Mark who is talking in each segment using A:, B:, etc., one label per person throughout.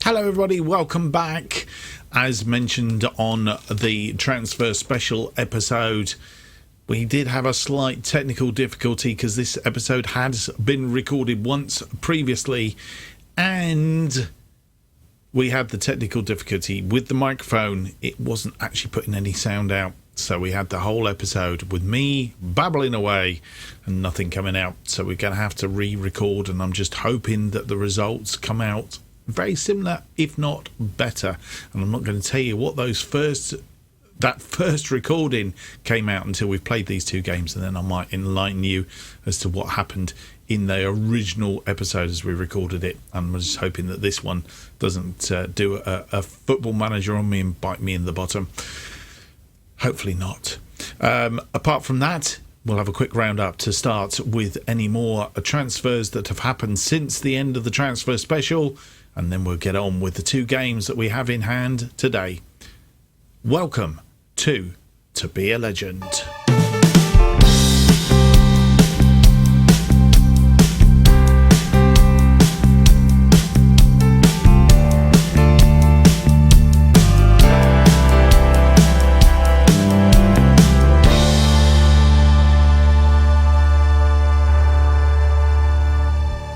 A: Hello everybody, welcome back. As mentioned on the transfer special episode, we did have a slight technical difficulty because this episode has been recorded once previously and we had the technical difficulty with the microphone. It wasn't actually putting any sound out, so we had the whole episode with me babbling away and nothing coming out, so we're going to have to re-record, and I'm just hoping that the results come out very similar, if not better. And I'm not going to tell you what that first recording came out until we've played these two games, and then I might enlighten you as to what happened in the original episode as we recorded it. I'm just hoping that this one doesn't do a football manager on me and bite me in the bottom. Hopefully not. Apart from that, we'll have a quick roundup to start with any more transfers that have happened since the end of the transfer special, and then we'll get on with the two games that we have in hand today. Welcome to Be a Legend.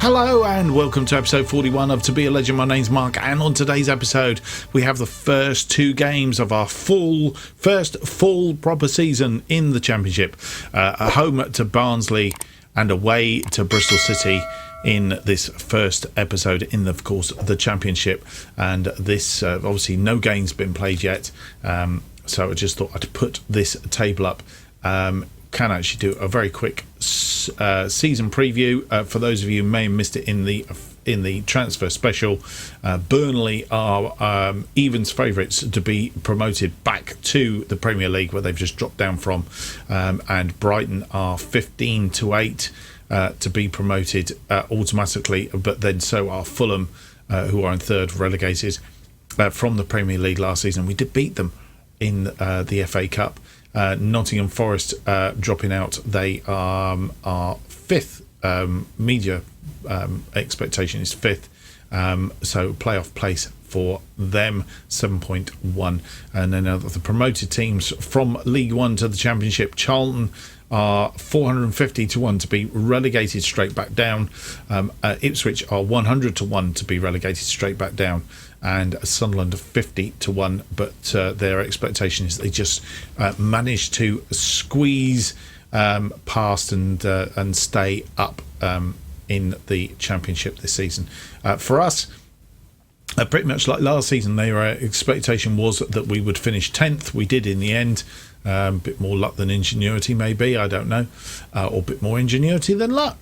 A: Hello and welcome to episode 41 of To Be a Legend. My name's Mark, and on today's episode we have the first two games of our first full proper season in the Championship. At home to Barnsley and away to Bristol City in this first episode in, of course, the Championship. And this, obviously no game's been played yet, so I just thought I'd put this table up. Can actually do a very quick season preview for those of you who may have missed it in the transfer special. Burnley are Evans favourites to be promoted back to the Premier League, where they've just dropped down from, and Brighton are 15-8 to be promoted automatically, but then so are Fulham, who are in third, relegated from the Premier League last season. We did beat them in the FA Cup. Nottingham Forest dropping out. They are fifth. Media expectation is fifth, so playoff place for them, 7.1. And then the promoted teams from League One to the Championship, Charlton are 450-1 to be relegated straight back down. Ipswich are 100-1 to be relegated straight back down, and Sunderland 50-1, but their expectation is they just managed to squeeze past and stay up in the Championship this season. For us, pretty much like last season, their expectation was that we would finish 10th. We did in the end. A bit more luck than ingenuity, maybe, I don't know, or a bit more ingenuity than luck,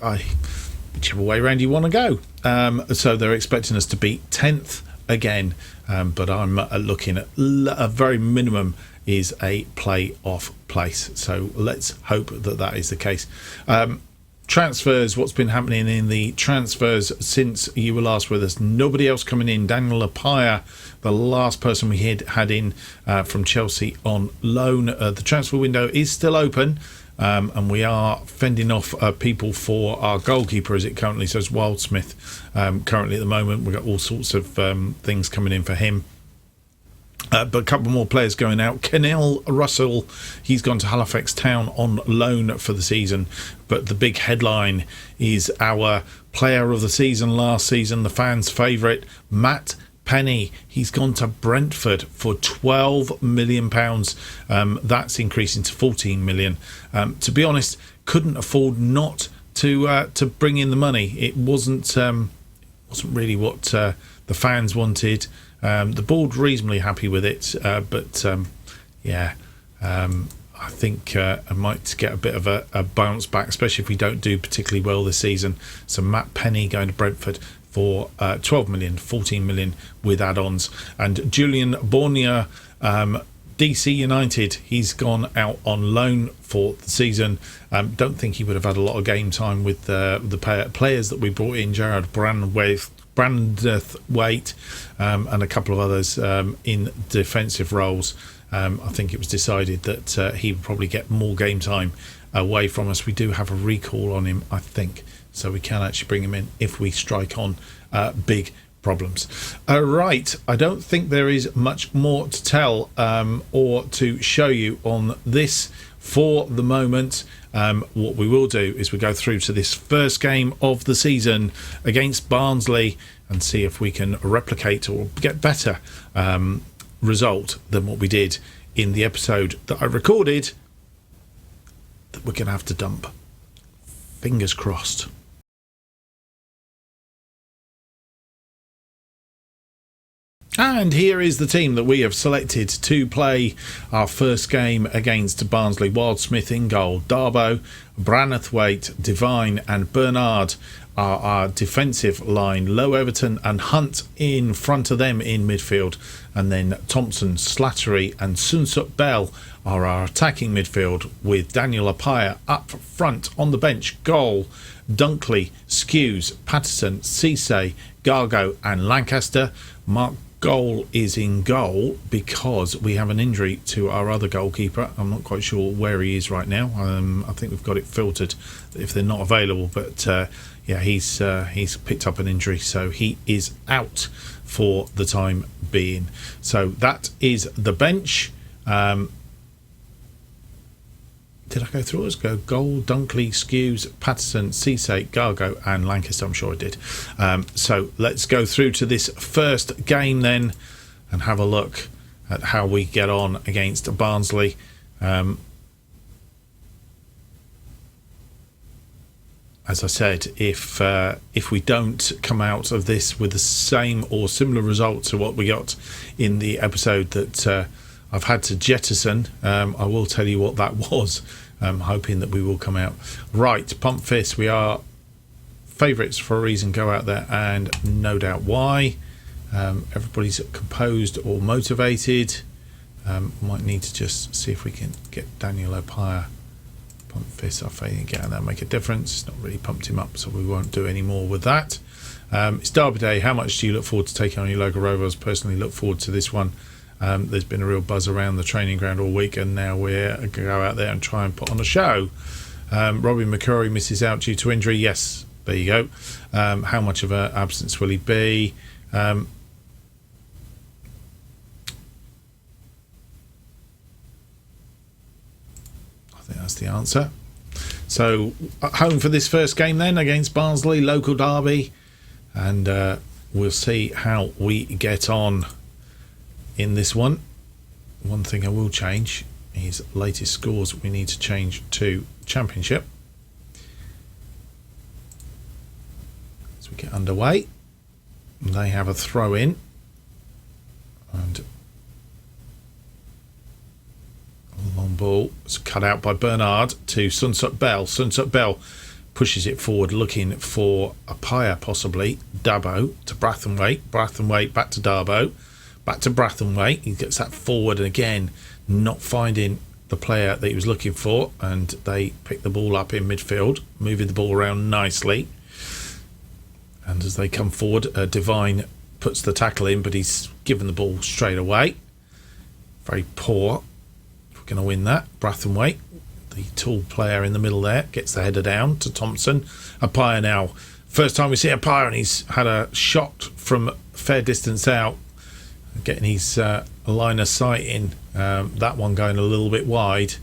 A: whichever way round you want to go. So they're expecting us to be 10th again, but I'm looking at a very minimum is a play-off place, so let's hope that that is the case. Transfers, what's been happening in the transfers since you were last with us? Nobody else coming in. Daniel Appiah, the last person we had in from Chelsea on loan. The transfer window is still open, and we are fending off people for our goalkeeper, as it currently says, Wildsmith. Currently at the moment, we've got all sorts of things coming in for him. But a couple more players going out. Kenil Russell, he's gone to Halifax Town on loan for the season. But the big headline is our player of the season last season, the fans' favourite, Matt Penny. He's gone to Brentford for £12 million. That's increasing to £14 million. To be honest, couldn't afford not to bring in the money. It wasn't really what the fans wanted. The board reasonably happy with it, but I think I might get a bit of a bounce back, especially if we don't do particularly well this season. So Matt Penny going to Brentford for 12 million, 14 million with add-ons. And Julian Bornier, DC United, he's gone out on loan for the season. Don't think he would have had a lot of game time with the players that we brought in, Gerard Brandwaite, and a couple of others in defensive roles. I think it was decided that he would probably get more game time away from us. We do have a recall on him, I think, so we can actually bring him in if we strike on big problems. Right, I don't think there is much more to tell or to show you on this for the moment. What we will do is we go through to this first game of the season against Barnsley and see if we can replicate or get better result than what we did in the episode that I recorded that we're going to have to dump. Fingers crossed. And here is the team that we have selected to play our first game against Barnsley. Wildsmith in goal, Darbo, Branathwaite, Devine and Bernard are our defensive line. Low Everton and Hunt in front of them in midfield. And then Thompson, Slattery and Sunsut Bell are our attacking midfield, with Daniel Appiah up front on the bench. Goal, Dunkley, Skews, Patterson, Cisse, Gargo and Lancaster. Mark Goal is in goal because we have an injury to our other goalkeeper. I'm not quite sure where he is right now. I think we've got it filtered if they're not available, but yeah, he's picked up an injury, so he is out for the time being. So that is the bench. Did I go through? Let's go Goal, Dunkley, Skews, Patterson, Cisse, Gargo and Lancaster. I'm sure I did. So let's go through to this first game then and have a look at how we get on against Barnsley. As I said, if we don't come out of this with the same or similar result to what we got in the episode that I've had to jettison, I will tell you what that was. I'm hoping that we will come out right. Pump Fist, we are favourites for a reason. Go out there and no doubt why. Everybody's composed or motivated. Might need to just see if we can get Daniel Appiah. Pump Fist, I think, get out there and make a difference. It's not really pumped him up, so we won't do any more with that. It's Derby Day. How much do you look forward to taking on your local Rovers? Personally look forward to this one. There's been a real buzz around the training ground all week, and now we're going to go out there and try and put on a show. Robbie McCurry misses out due to injury. Yes, there you go. How much of an absence will he be? I think that's the answer. So, home for this first game then against Barnsley, local derby, and we'll see how we get on in this one. One thing I will change is latest scores we need to change to Championship. As we get underway, they have a throw in and a long ball is cut out by Bernard to Sunsut Bell. Sunsut Bell pushes it forward looking for Appiah possibly. Dabo to Brathwaite. Brathwaite back to Darbo. Back to Brathwaite. He gets that forward and again not finding the player that he was looking for, and they pick the ball up in midfield, moving the ball around nicely. And as they come forward, Devine puts the tackle in, but he's given the ball straight away. Very poor. We're going to win that. Brathwaite, the tall player in the middle there, gets the header down to Thompson. Appiah now. First time we see Appiah, and he's had a shot from a fair distance out, getting his line of sight in. That one going a little bit wide.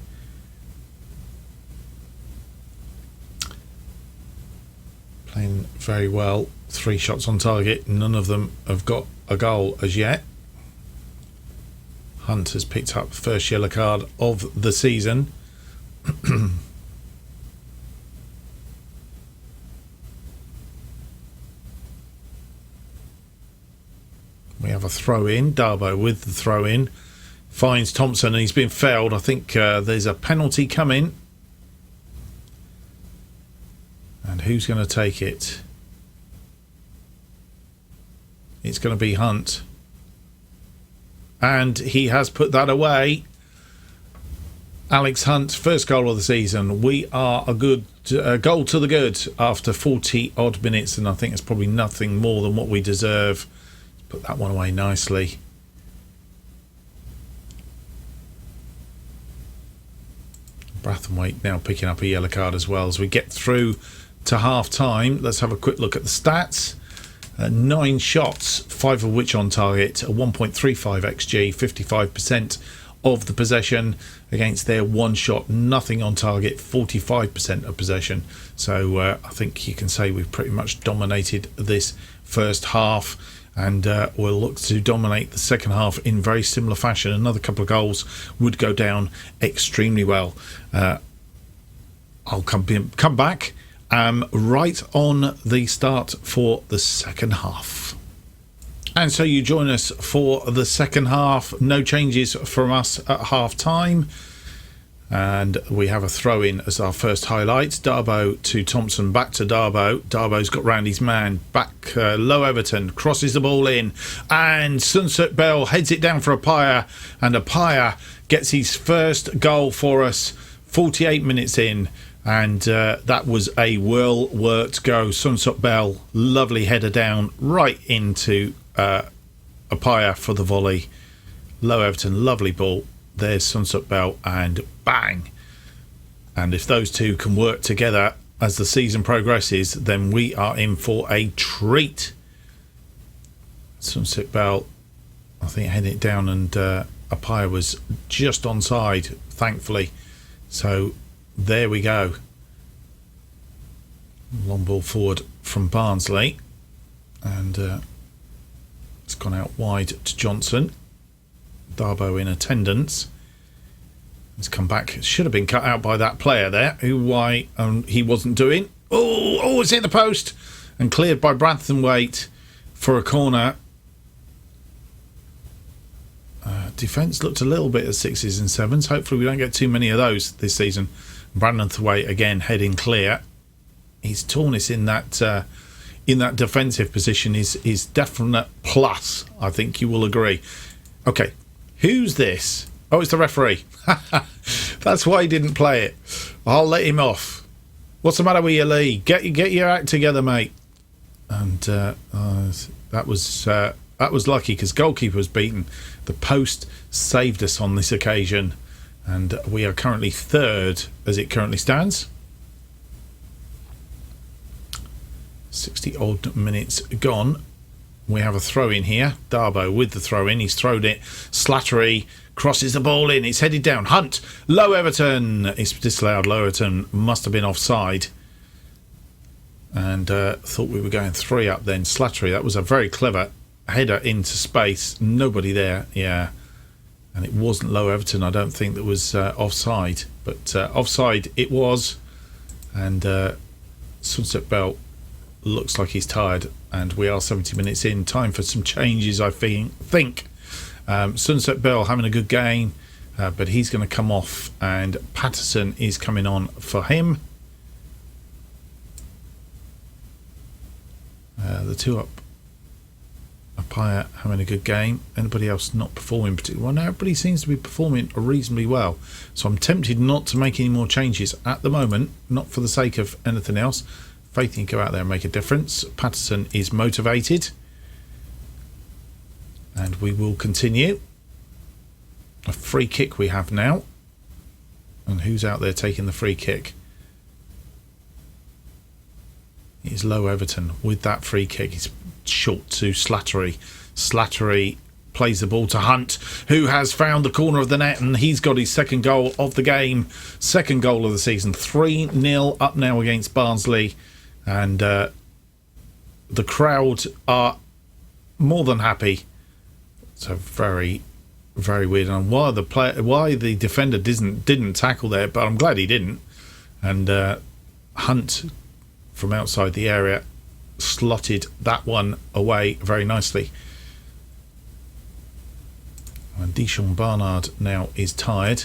A: Playing very well. 3 shots on target. None of them have got a goal as yet. Hunt has picked up first yellow card of the season. We have a throw in. Darbo with the throw in finds Thompson, and he's been fouled. I think there's a penalty coming. And who's going to take it? It's going to be Hunt. And he has put that away. Alex Hunt, first goal of the season. We are a good goal to the good after 40 odd minutes, and I think it's probably nothing more than what we deserve. Put that one away nicely. Brathwaite now picking up a yellow card as well as we get through to half time. Let's have a quick look at the stats. 9 shots, 5 of which on target, a 1.35 xg, 55% of the possession against their 1 shot, nothing on target, 45% of possession. So I think you can say we've pretty much dominated this first half, and we'll look to dominate the second half in very similar fashion. Another couple of goals would go down extremely well. I'll come back right on the start for the second half. And so you join us for the second half. No changes from us at half time. And we have a throw in as our first highlight. Darboe to Thompson, back to Darboe. Darboe's got round his man. Back low Everton, crosses the ball in. And Sunset Bell heads it down for Apaya. And Apaya gets his first goal for us 48 minutes in. And that was a well-worked go. Sunset Bell, lovely header down right into Apaya for the volley. Low Everton, lovely ball. There's Sunset Bell, and bang. And if those two can work together as the season progresses, then we are in for a treat. Sunset Bell, I think, heading it down, and Apaya was just onside, thankfully. So there we go. Long ball forward from Barnsley, and it's gone out wide to Johnson. Darboe in attendance. He's come back. Should have been cut out by that player there, who he wasn't doing. Oh, it's hit the post and cleared by Brathwaite for a corner. Defence looked a little bit at 6s and 7s. Hopefully we don't get too many of those this season. Brathwaite again heading clear. His tallness in that defensive position is definite plus. I think you will agree. Okay, who's this? Oh, it's the referee. That's why he didn't play it. I'll let him off. What's the matter with you, Lee? Get your act together, mate. And that was lucky, because goalkeeper was beaten. The post saved us on this occasion, and we are currently third as it currently stands. 60 odd minutes gone. We have a throw in here. Darboe with the throw in. He's thrown it. Slattery crosses the ball in. It's headed down. Hunt. Low Everton. It's disallowed. Low Everton must have been offside. And thought we were going 3 up then. Slattery. That was a very clever header into space. Nobody there. Yeah. And it wasn't Low Everton, I don't think, that was offside. But offside it was. And Sunset Bell looks like he's tired, and we are 70 minutes in. Time for some changes, I think. Sunset Bell having a good game, but he's going to come off, and Patterson is coming on for him. The 2 up. Apaya having a good game. Anybody else not performing particularly well? No, everybody seems to be performing reasonably well. So I'm tempted not to make any more changes at the moment, not for the sake of anything else. Faith you can go out there and make a difference. Patterson is motivated. And we will continue. A free kick we have now. And who's out there taking the free kick? It's Low Everton with that free kick. It's short to Slattery. Slattery plays the ball to Hunt, who has found the corner of the net, and he's got his second goal of the game. Second goal of the season. 3-0 up now against Barnsley. And the crowd are more than happy. So very, very weird. And why the defender didn't tackle there, but I'm glad he didn't. And Hunt from outside the area slotted that one away very nicely. And Dishon Barnard now is tired.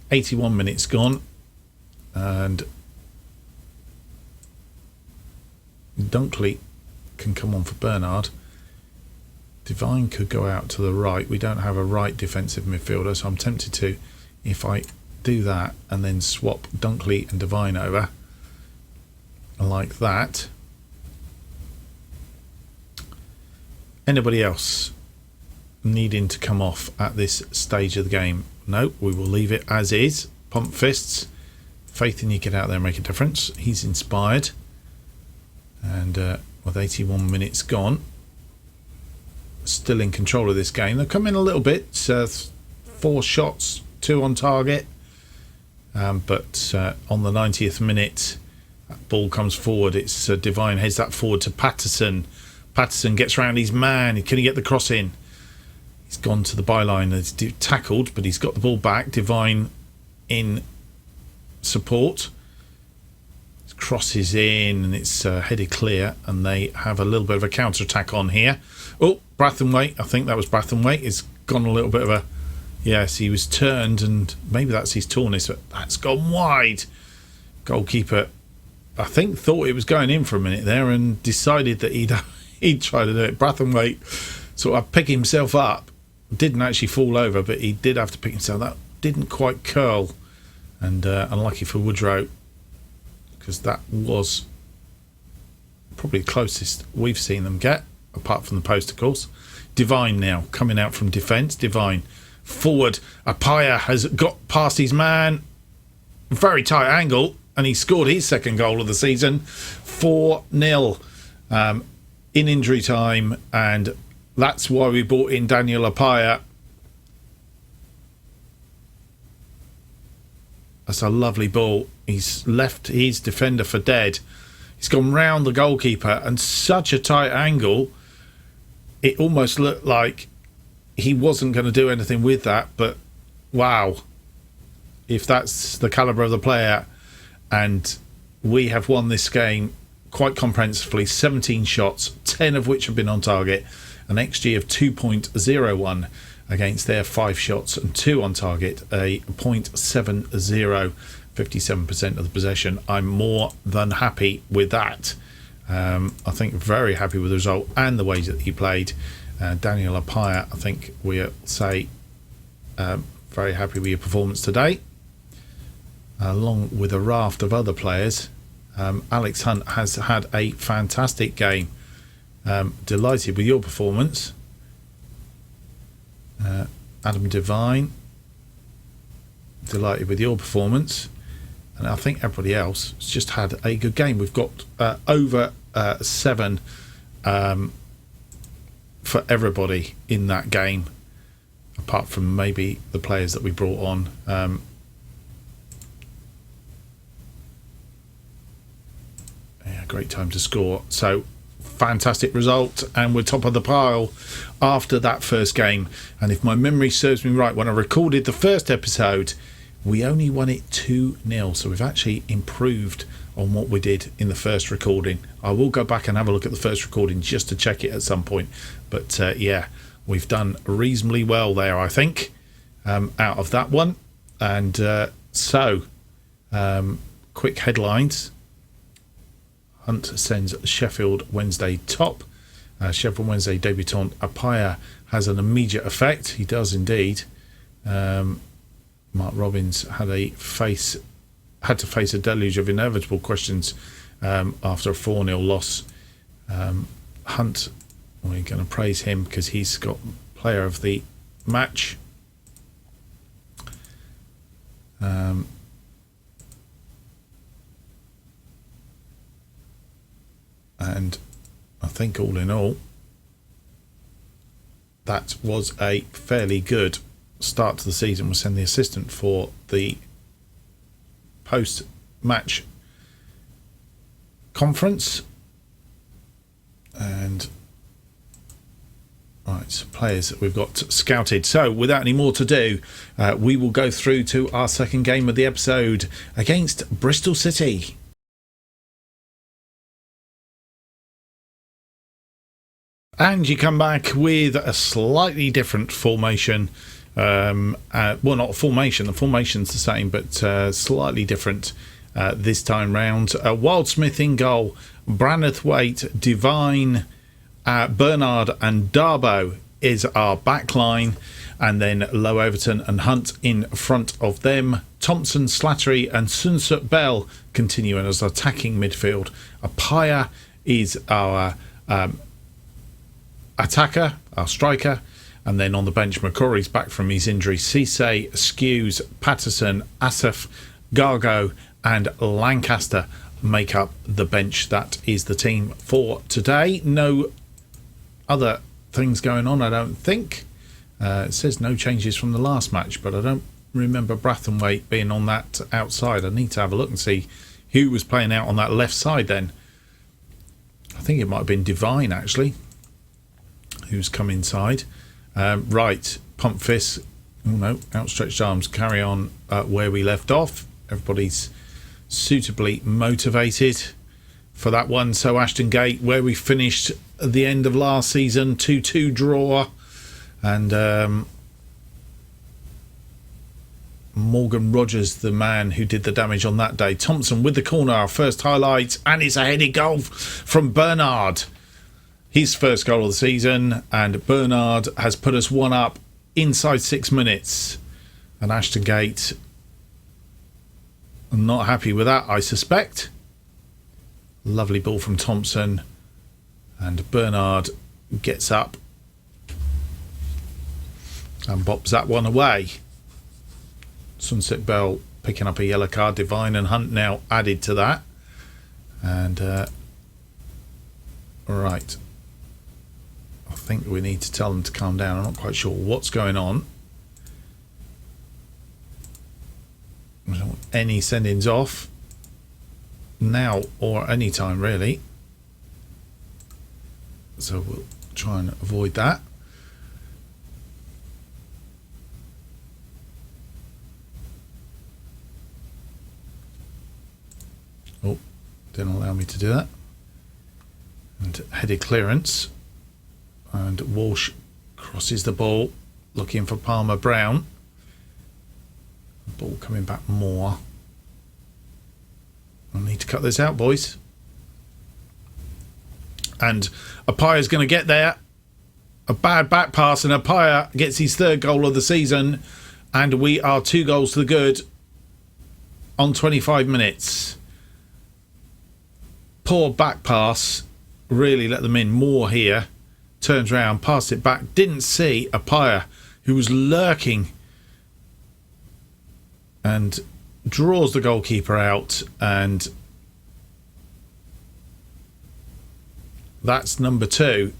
A: 81 minutes gone, and Dunkley can come on for Bernard. Divine could go out to the right. We don't have a right defensive midfielder, so I'm tempted to, if I do that and then swap Dunkley and Divine over like that. Anybody else needing to come off at this stage of the game? No, we will leave it as is. Pump fists. Faith in you, get out there and make a difference. He's inspired. And with 81 minutes gone, still in control of this game. They've come in a little bit, 4 shots, 2 on target, but on the 90th minute, that ball comes forward. It's Devine heads that forward to Patterson. Patterson gets round his man. Can he get the cross in? He's gone to the byline. He's tackled, but he's got the ball back. Devine in support. Crosses in, and it's headed clear, and they have a little bit of a counter-attack on here. Oh, Brathwaite. I think that was Brathwaite. It's gone a little bit of a... Yes, he was turned, and maybe that's his tallness, but that's gone wide. Goalkeeper, I think, thought it was going in for a minute there and decided that he'd try to do it. Brathwaite sort of pick himself up. Didn't actually fall over, but he did have to pick himself up. Didn't quite curl, and unlucky for Woodrow, because that was probably the closest we've seen them get, apart from the post, of course. Devine now coming out from defence. Devine forward. Apaya has got past his man. Very tight angle, and he scored his second goal of the season. 4-0 in injury time, and that's why we brought in Daniel Apaya. That's a lovely ball. He's left his defender for dead. He's gone round the goalkeeper, and such a tight angle, it almost looked like he wasn't going to do anything with that. But wow, if that's the calibre of the player. And we have won this game quite comprehensively. 17 shots, 10 of which have been on target, an XG of 2.01 against their 5 shots and 2 on target, a 0.70, 57% of the possession. I'm more than happy with that. I think very happy with the result and the way that he played. Daniel Apaya, I think we'll say very happy with your performance today, along with a raft of other players. Alex Hunt has had a fantastic game. Delighted with your performance. Adam Devine, delighted with your performance, and I think everybody else has just had a good game. We've got over 7 for everybody in that game, apart from maybe the players that we brought on. Yeah, great time to score. So fantastic result, and we're top of the pile after that first game. And if my memory serves me right, when I recorded the first episode, we only won it 2-0, so we've actually improved on what we did in the first recording. I will go back and have a look at the first recording just to check it at some point, but yeah, we've done reasonably well there, I think, out of that one. And quick headlines. Hunt sends Sheffield Wednesday top. Sheffield Wednesday debutant Apaya has an immediate effect. He does indeed. Mark Robbins had to face a deluge of inevitable questions after a 4-0 loss. Hunt, we're going to praise him because he's got player of the match. And I think all in all, that was a fairly good start to the season. We'll send the assistant for the post-match conference. And right, so players that we've got scouted. So without any more to do, we will go through to our second game of the episode against Bristol City. And you come back with a slightly different formation. Well, not a formation. The formation's the same, but slightly different this time round. Wildsmith in goal. Brathwaite, Devine, Bernard and Darbo is our backline. And then Low Overton and Hunt in front of them. Thompson, Slattery and Sunsut Bell continuing as attacking midfield. Apaya is our attacker, our striker, and then on the bench McCrory's back from his injury. Cisse, Skews, Patterson, Asif, Gargo and Lancaster make up the bench. That is the team for today. No other things going on, I don't think. It says no changes from the last match, but I don't remember Brathwaite being on that outside. I need to have a look and see who was playing out on that left side then. I think it might have been Divine, actually, who's come inside. Right, pump fists. Oh no, outstretched arms. Carry on where we left off. Everybody's suitably motivated for that one. So Ashton Gate, where we finished at the end of last season, 2-2 draw. And Morgan Rogers, the man who did the damage on that day. Thompson with the corner, our first highlight, and it's a headed goal from Bernard. His first goal of the season, and Bernard has put us one up inside 6 minutes. And Ashton Gate, I'm not happy with that, I suspect. Lovely ball from Thompson, and Bernard gets up and bops that one away. Sunset Bell picking up a yellow card. Divine and Hunt now added to that. And right, I think we need to tell them to calm down. I'm not quite sure what's going on. I don't want any sendings off now or any time really, so we'll try and avoid that. Oh, didn't allow me to do that. And headed clearance, and Walsh crosses the ball looking for Palmer Brown. Ball coming back more. I need to cut this out, boys. And Apaya's going to get there. A bad back pass, and Apaya gets his third goal of the season, and we are 2 goals to the good on 25 minutes. Poor back pass, really let them in. More here, turns around, passed it back, didn't see Apaya, who was lurking, and draws the goalkeeper out, and that's number 2.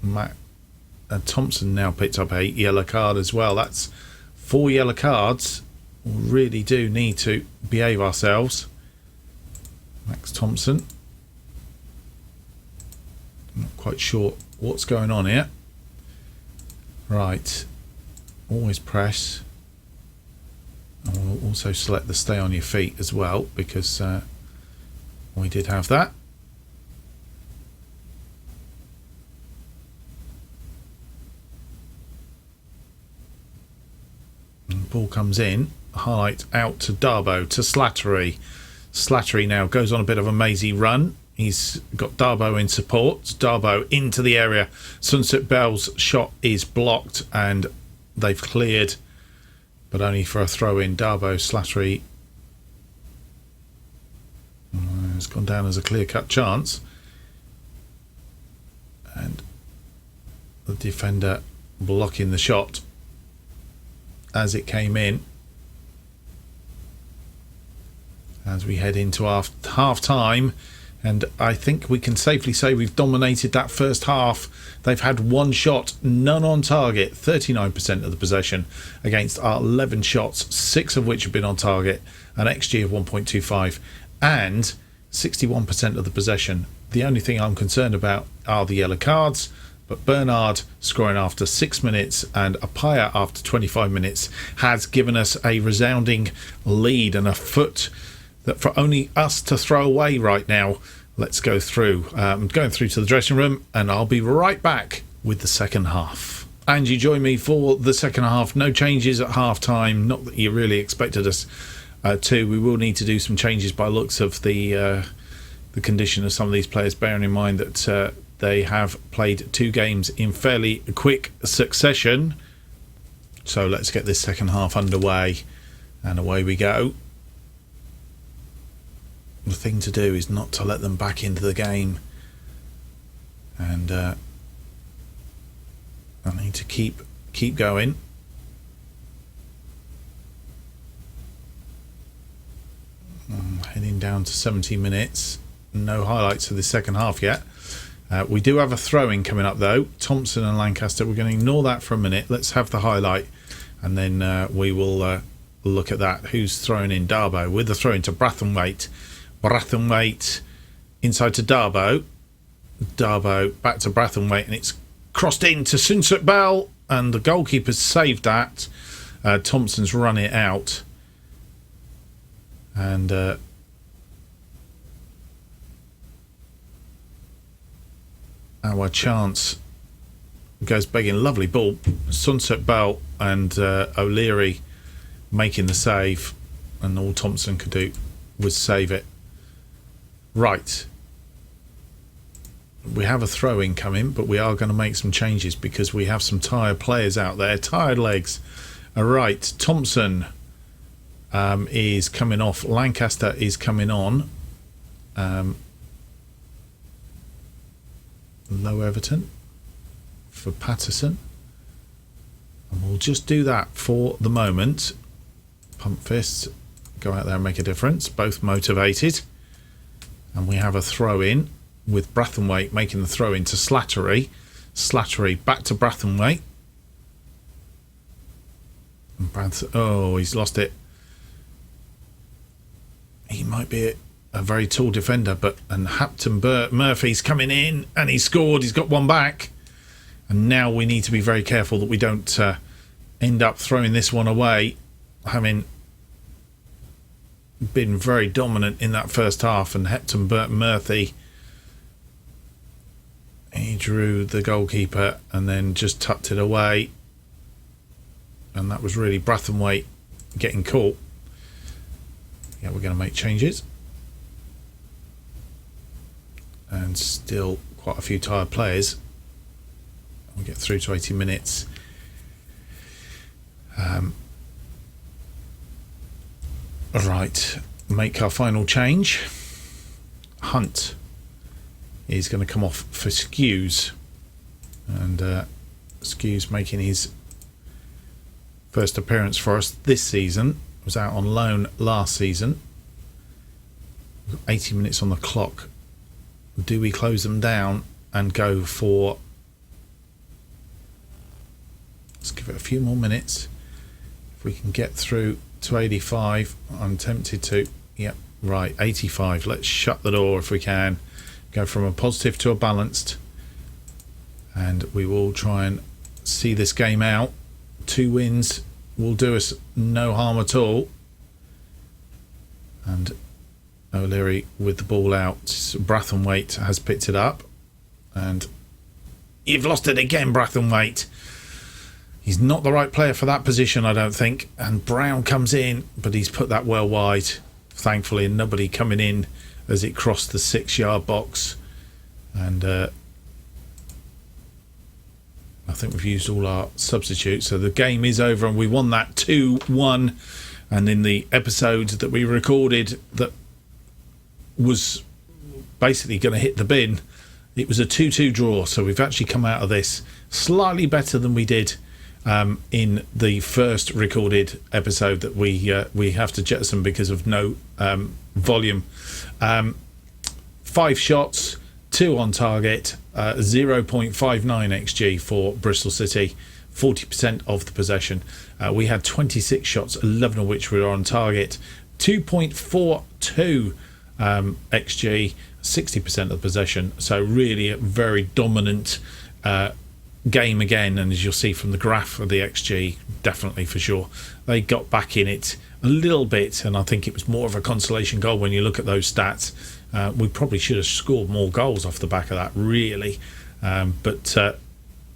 A: Matt Thompson now picked up a yellow card as well. That's 4 yellow cards. We really do need to behave ourselves. Max Thompson. Not quite sure what's going on here. Right, always press. And we'll also select the stay on your feet as well, because we did have that. And the ball comes in, highlight out to Darbo, to Slattery. Slattery now goes on a bit of a mazy run. He's got Darbo in support. Darbo into the area. Sunset Bell's shot is blocked, and they've cleared, but only for a throw in. Darbo, Slattery has gone down as a clear-cut chance, and the defender blocking the shot as it came in. As we head into our half time, and I think we can safely say we've dominated that first half. They've had 1 shot, none on target, 39% of the possession against our 11 shots, 6 of which have been on target, an XG of 1.25 and 61% of the possession. The only thing I'm concerned about are the yellow cards, but Bernard scoring after 6 minutes and Apaya after 25 minutes has given us a resounding lead and a foot that for only us to throw away right now. Let's go through. I'm going through to the dressing room, and I'll be right back with the second half. And you join me for the second half. No changes at half time, not that you really expected us to. We will need to do some changes by looks of the condition of some of these players, bearing in mind that they have played 2 games in fairly quick succession. So let's get this second half underway, and away we go. The thing to do is not to let them back into the game, and I need to keep going. Heading down to 70 minutes. No highlights of the second half yet. We do have a throw-in coming up, though. Thompson and Lancaster. We're going to ignore that for a minute. Let's have the highlight, and then we will look at that. Who's throwing in? Darbo with the throw-in to Brathwaite. Brathwaite inside to Darbo. Darbo back to Brathwaite, and it's crossed in to Sunsuk Bell, and the goalkeeper's saved that. Thompson's run it out, and our chance goes begging. Lovely ball. Sunsuk Bell and O'Leary making the save, and all Thompson could do was save it. Right. We have a throw-in coming, but we are going to make some changes because we have some tired players out there. Tired legs. All right. Thompson is coming off. Lancaster is coming on. Low Everton for Patterson. And we'll just do that for the moment. Pump fists. Go out there and make a difference. Both motivated. And we have a throw-in, with Brathwaite making the throw into Slattery. Slattery back to Brathwaite. Oh, he's lost it. He might be a very tall defender, and Hapton Murphy's coming in, and he scored. He's got one back. And now we need to be very careful that we don't end up throwing this one away, having been very dominant in that first half. And Hapton Murphy, he drew the goalkeeper and then just tucked it away, and that was really Brathwaite getting caught. Yeah, we're going to make changes, and still quite a few tired players. We'll get through to 80 minutes. Right, make our final change. Hunt is going to come off for Skews, and Skews making his first appearance for us this season. Was out on loan last season. 80 minutes on the clock. Do we close them down and go for... Let's give it a few more minutes. If we can get through to 85, I'm tempted to. Yep, right, 85. Let's shut the door if we can. Go from a positive to a balanced, and we will try and see this game out. 2 wins will do us no harm at all. And O'Leary with the ball out. Brathwaite has picked it up, and you've lost it again, Brathwaite. He's not the right player for that position, I don't think. And Brown comes in, but he's put that well wide, thankfully, and nobody coming in as it crossed the 6-yard box. And I think we've used all our substitutes, so the game is over, and we won that 2-1. And in the episode that we recorded that was basically going to hit the bin, it was a 2-2 draw. So we've actually come out of this slightly better than we did in the first recorded episode that we have to jettison because of no volume. 5 shots, 2 on target, 0.59 XG for Bristol City, 40% of the possession. We had 26 shots, 11 of which were on target, 2.42 XG, 60% of the possession. So really a very dominant game again, and as you'll see from the graph of the XG, definitely for sure they got back in it a little bit, and I think it was more of a consolation goal when you look at those stats. We probably should have scored more goals off the back of that, really, but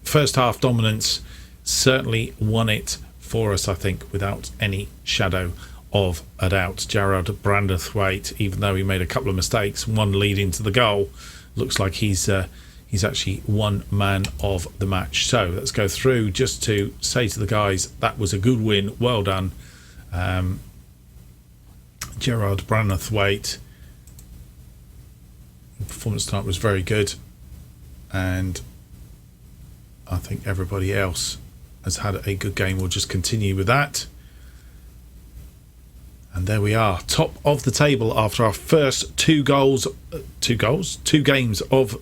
A: first half dominance certainly won it for us, I think, without any shadow of a doubt. Jarrod Brandthwaite, even though he made a couple of mistakes, one leading to the goal, looks like he's actually one man of the match. So let's go through just to say to the guys that was a good win, well done. Jarrod Brandthwaite, performance tonight was very good, and I think everybody else has had a good game. We'll just continue with that. And there we are, top of the table after our first two games of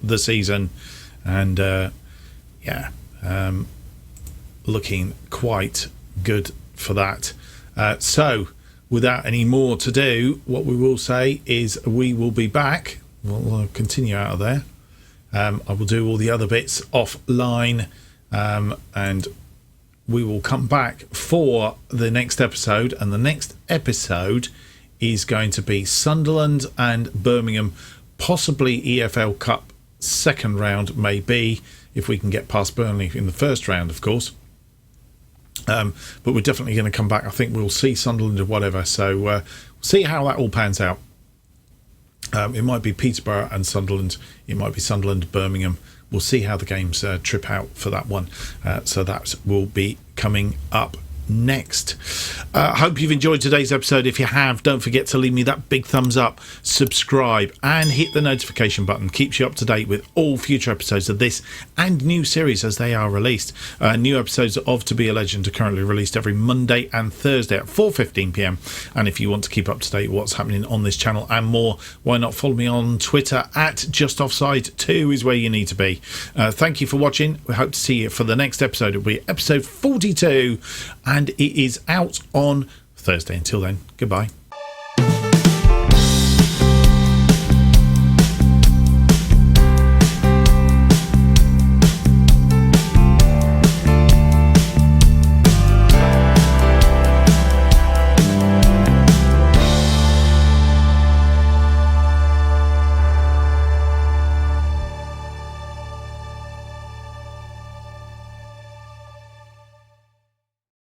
A: the season. And looking quite good for that. So without any more to do, what we will say is we will be back. We'll continue out of there. I will do all the other bits offline, and we will come back for the next episode. And the next episode is going to be Sunderland and Birmingham, possibly EFL Cup second round, maybe, if we can get past Burnley in the first round, of course. But we're definitely going to come back. I think we'll see Sunderland or whatever. So we'll see how that all pans out. It might be Peterborough and Sunderland. It might be Sunderland, Birmingham. We'll see how the games trip out for that one. So that will be coming up next. Hope you've enjoyed today's episode. If you have, don't forget to leave me that big thumbs up, subscribe and hit the notification button. Keeps you up to date with all future episodes of this and new series as they are released. New episodes of To Be a Legend are currently released every Monday and Thursday at 4:15pm. And if you want to keep up to date with what's happening on this channel and more, why not follow me on Twitter at JustOffside2 is where you need to be. Thank you for watching. We hope to see you for the next episode. It'll be episode 42 and it is out on Thursday. Until then, goodbye.